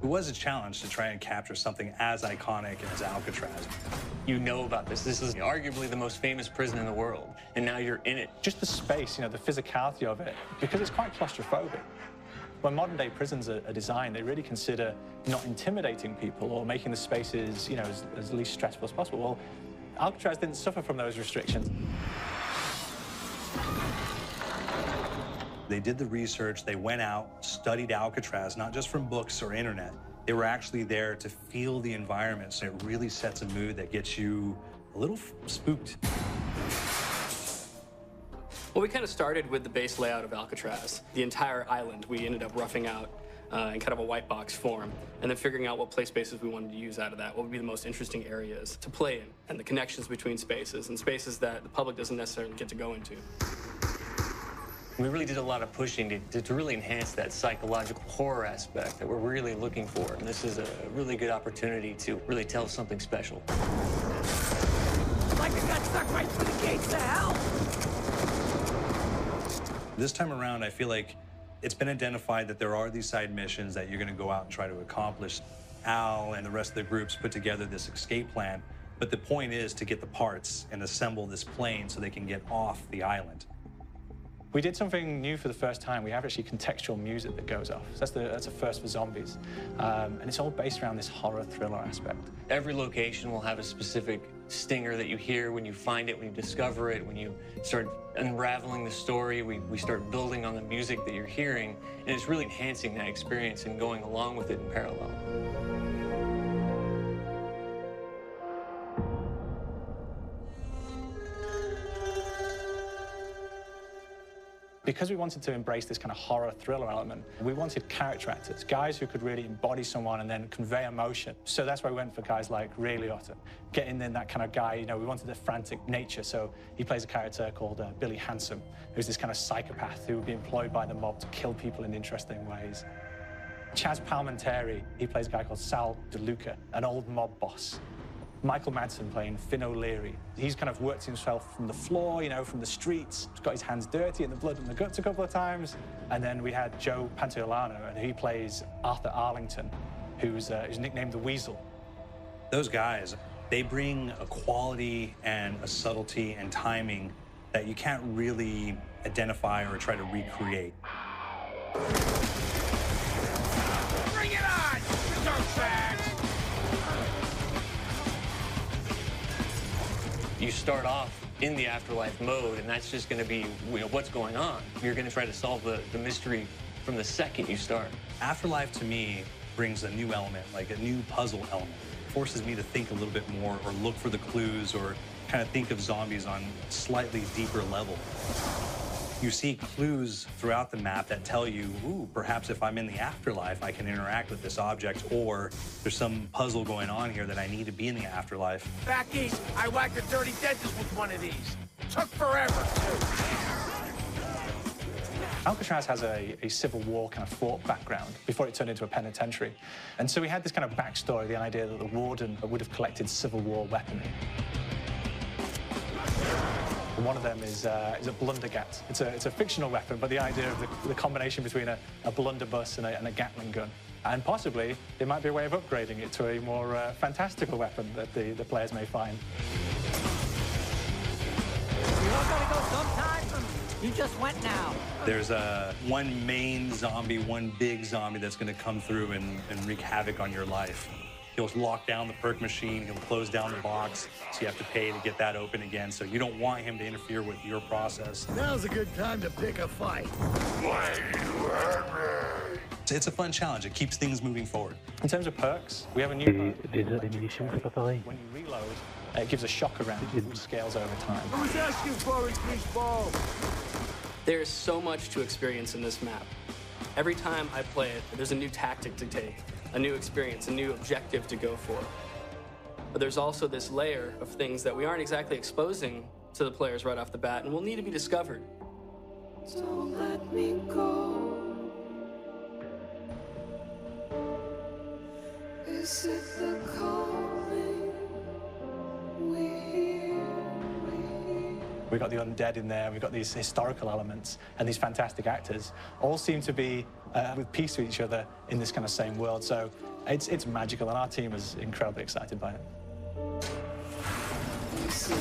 It was a challenge to try and capture something as iconic as Alcatraz. You know about this. This is arguably the most famous prison in the world, and now you're in it. Just the space, the physicality of it, because it's quite claustrophobic. When modern-day prisons are designed, they really consider not intimidating people or making the spaces, as least stressful as possible. Well, Alcatraz didn't suffer from those restrictions. They did the research, they went out, studied Alcatraz, not just from books or internet. They were actually there to feel the environment, so it really sets a mood that gets you a little spooked. Well, we kind of started with the base layout of Alcatraz. The entire island we ended up roughing out in kind of a white box form, and then figuring out what play spaces we wanted to use out of that, what would be the most interesting areas to play in, and the connections between spaces, and spaces that the public doesn't necessarily get to go into. We really did a lot of pushing to really enhance that psychological horror aspect that we're really looking for. And this is a really good opportunity to really tell something special. Like I got stuck right through the gates to hell! This time around, I feel like it's been identified that there are these side missions that you're going to go out and try to accomplish. Al and the rest of the groups put together this escape plan, but the point is to get the parts and assemble this plane so they can get off the island. We did something new for the first time. We have actually contextual music that goes off. So that's a first for zombies. And it's all based around this horror thriller aspect. Every location will have a specific stinger that you hear when you find it, when you discover it, when you start unraveling the story. We start building on the music that you're hearing, and it's really enhancing that experience and going along with it in parallel. Because we wanted to embrace this kind of horror thriller element, we wanted character actors, guys who could really embody someone and then convey emotion. So that's why we went for guys like Ray Liotta, getting in that kind of guy, we wanted a frantic nature. So he plays a character called Billy Handsome, who's this kind of psychopath who would be employed by the mob to kill people in interesting ways. Chaz Palminteri, he plays a guy called Sal DeLuca, an old mob boss. Michael Madsen playing Finn O'Leary. He's kind of worked himself from the floor, from the streets. He's got his hands dirty in the blood and the guts a couple of times. And then we had Joe Pantoliano, and he plays Arthur Arlington, who's nicknamed the Weasel. Those guys, they bring a quality and a subtlety and timing that you can't really identify or try to recreate. Bring it on, dirtbags! You start off in the afterlife mode, and that's just going to be what's going on. You're going to try to solve the mystery from the second you start. Afterlife, to me, brings a new element, like a new puzzle element. It forces me to think a little bit more or look for the clues or kind of think of zombies on a slightly deeper level. You see clues throughout the map that tell you, ooh, perhaps if I'm in the afterlife, I can interact with this object, or there's some puzzle going on here that I need to be in the afterlife. Back east, I whacked a dirty dentist with one of these. Took forever, too. Alcatraz has a Civil War kind of fort background before it turned into a penitentiary. And so we had this kind of backstory, the idea that the warden would have collected Civil War weaponry. And one of them is a blundergat. It's a fictional weapon, but the idea of the combination between a blunderbuss and a Gatling gun. And possibly, there might be a way of upgrading it to a more fantastical weapon that the players may find. We all gotta go sometime. You just went now. There's one main zombie, one big zombie that's going to come through and wreak havoc on your life. He'll lock down the perk machine, he'll close down the box, so you have to pay to get that open again. So you don't want him to interfere with your process. Now's a good time to pick a fight. It's a fun challenge. It keeps things moving forward. In terms of perks, we have a new perk. When you reload, it gives a shock around, which scales over time. Who's asking for it, greaseball? There's so much to experience in this map. Every time I play it, there's a new tactic to take, a new experience, a new objective to go for. But there's also this layer of things that we aren't exactly exposing to the players right off the bat and will need to be discovered. Don't let me go. Is it the calling we hear? We've got the undead in there, we've got these historical elements, and these fantastic actors all seem to be with peace with each other in this kind of same world. So It's magical, and our team is incredibly excited by it. We sit